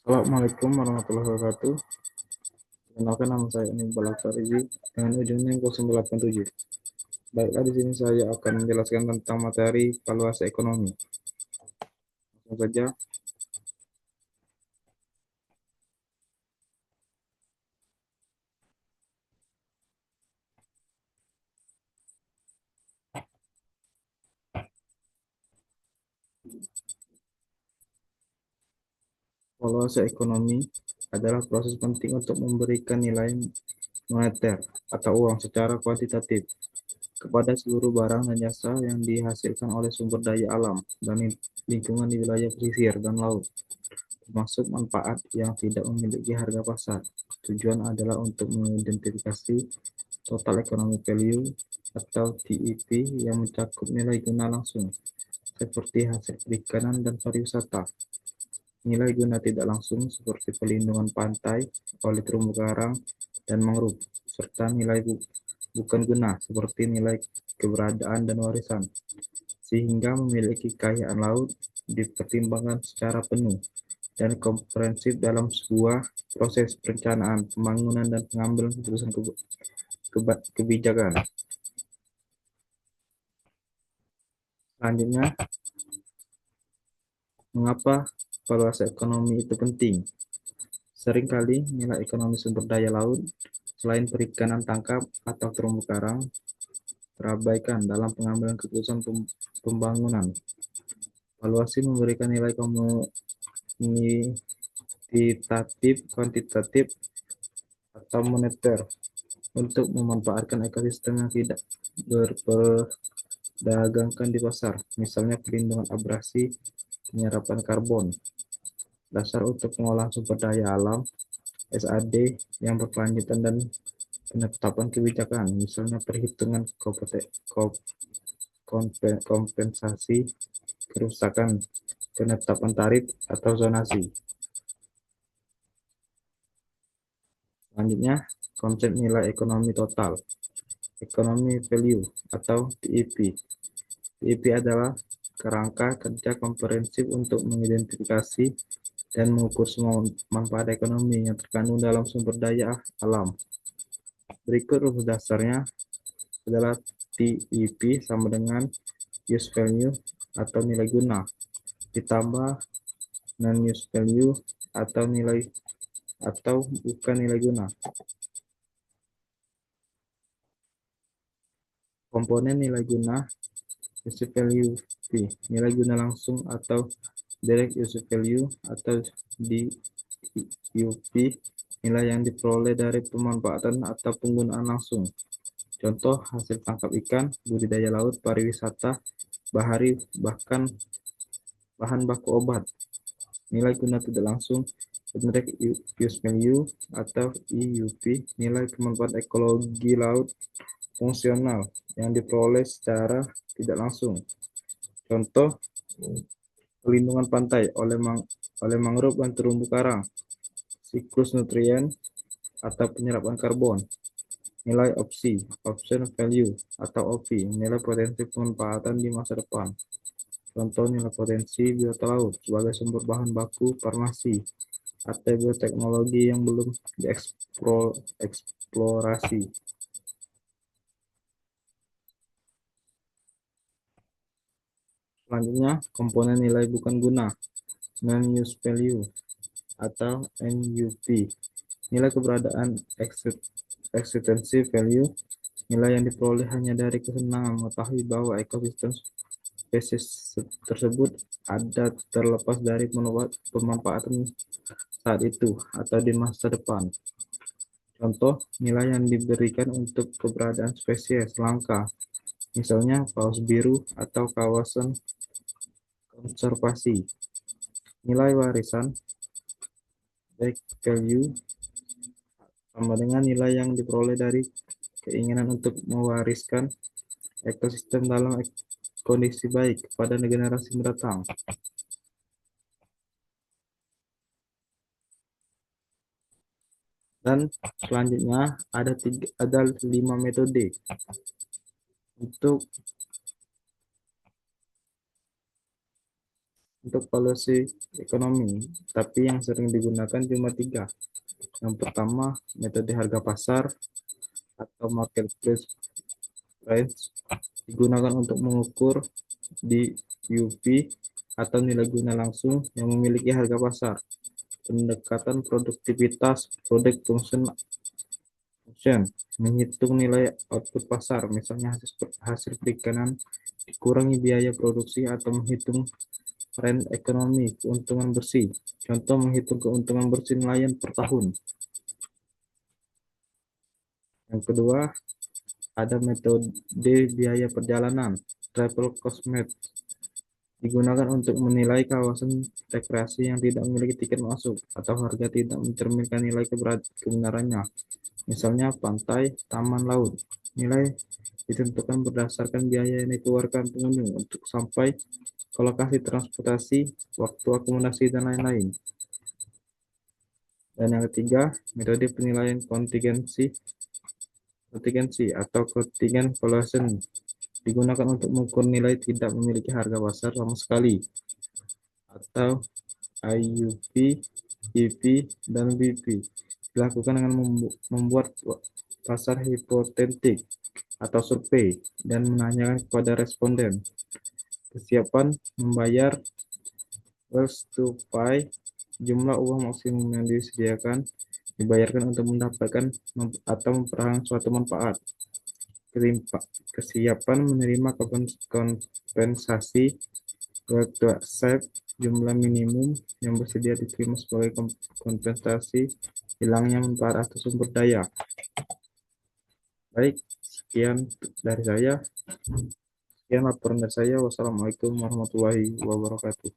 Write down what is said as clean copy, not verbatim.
Assalamualaikum warahmatullahi wabarakatuh. Kenalkan nama saya Iqbal Farizi dengan ujung NIM 087. Baiklah, di sini saya akan menjelaskan tentang materi valuasi ekonomi. Langsung saja, valuasi ekonomi adalah proses penting untuk memberikan nilai moneter atau uang secara kuantitatif kepada seluruh barang dan jasa yang dihasilkan oleh sumber daya alam dan lingkungan di wilayah pesisir dan laut, termasuk manfaat yang tidak memiliki harga pasar. Tujuan adalah untuk mengidentifikasi total economic value atau TEV yang mencakup nilai guna langsung seperti hasil perikanan dan pariwisata, nilai guna tidak langsung seperti pelindungan pantai oleh terumbu karang dan mangrove, serta nilai bukan guna seperti nilai keberadaan dan warisan, sehingga memiliki kekayaan laut dipertimbangkan secara penuh dan komprehensif dalam sebuah proses perencanaan, pembangunan, dan pengambilan keputusan kebijakan. Selanjutnya, mengapa valuasi ekonomi itu penting? Seringkali nilai ekonomi sumber daya laut, selain perikanan tangkap atau terumbu karang, terabaikan dalam pengambilan keputusan pembangunan. Valuasi memberikan nilai kuantitatif, atau moneter untuk memanfaatkan ekosistem yang tidak berperdagangkan di pasar, misalnya perlindungan abrasi, penyerapan karbon, dasar untuk pengolahan sumber daya alam, SAD yang berkelanjutan, dan penetapan kebijakan, misalnya perhitungan kompensasi kerusakan, penetapan tarif, atau zonasi. Selanjutnya, konsep nilai ekonomi total, economic value atau TEV. TEV adalah kerangka kerja komprehensif untuk mengidentifikasi dan mengukur semua manfaat ekonomi yang terkandung dalam sumber daya alam. Berikut rumus dasarnya adalah TEV sama dengan use value atau nilai guna ditambah non-use value atau bukan nilai guna. Komponen nilai guna use value V, nilai guna langsung atau direct use value atau DUV, nilai yang diperoleh dari pemanfaatan atau penggunaan langsung. Contoh hasil tangkap ikan, budidaya laut, pariwisata, bahari, bahkan bahan baku obat. Nilai guna tidak langsung indirect use value atau EUV, nilai kemanfaatan ekologi laut fungsional yang diperoleh secara tidak langsung. Contoh pelindungan pantai oleh mangrove dan terumbu karang, siklus nutrien atau penyerapan karbon. Nilai opsi, option value atau OV, nilai potensi pemanfaatan di masa depan. Contoh nilai potensi biota laut sebagai sumber bahan baku farmasi atau bioteknologi yang belum dieksplorasi. Selanjutnya, komponen nilai bukan guna, non-use value atau NUV. Nilai keberadaan existence value, nilai yang diperoleh hanya dari kesenangan mengetahui bahwa ekosistem spesies tersebut ada terlepas dari pemanfaatan saat itu atau di masa depan. Contoh, nilai yang diberikan untuk keberadaan spesies langka, misalnya paus biru atau kawasan konservasi. Nilai warisan, baik value, sama dengan nilai yang diperoleh dari keinginan untuk mewariskan ekosistem dalam kondisi baik kepada generasi mendatang. Dan selanjutnya ada 5 metode untuk untuk policy ekonomi, tapi yang sering digunakan cuma tiga. Yang pertama, metode harga pasar atau marketplace price digunakan untuk mengukur di UV atau nilai guna langsung yang memiliki harga pasar. Pendekatan produktivitas, product function, menghitung nilai output pasar, misalnya hasil perikanan, dikurangi biaya produksi atau menghitung rent ekonomi, keuntungan bersih. Contoh menghitung keuntungan bersih nelayan per tahun. Yang kedua, ada metode biaya perjalanan, travel cost method, digunakan untuk menilai kawasan rekreasi yang tidak memiliki tiket masuk atau harga tidak mencerminkan nilai kebenarannya. Misalnya pantai, taman laut. Nilai ditentukan berdasarkan biaya yang dikeluarkan pengunjung untuk sampai ke lokasi transportasi, waktu akomodasi, dan lain-lain. Dan yang ketiga, metode penilaian kontingensi atau contingent valuation digunakan untuk mengukur nilai tidak memiliki harga pasar sama sekali, atau IUP, EP, dan BP. Dilakukan dengan membuat pasar hipotetik atau survei dan menanyakan kepada responden kesiapan membayar wells to pay, jumlah uang maksimum yang disediakan dibayarkan untuk mendapatkan atau memperoleh suatu manfaat, kesiapan menerima kompensasi, waktu accept, jumlah minimum yang bersedia diterima sebagai kompensasi hilangnya manfaat atau sumber daya. Baik, sekian dari saya. Sekian laporan dari saya. Wassalamualaikum warahmatullahi wabarakatuh.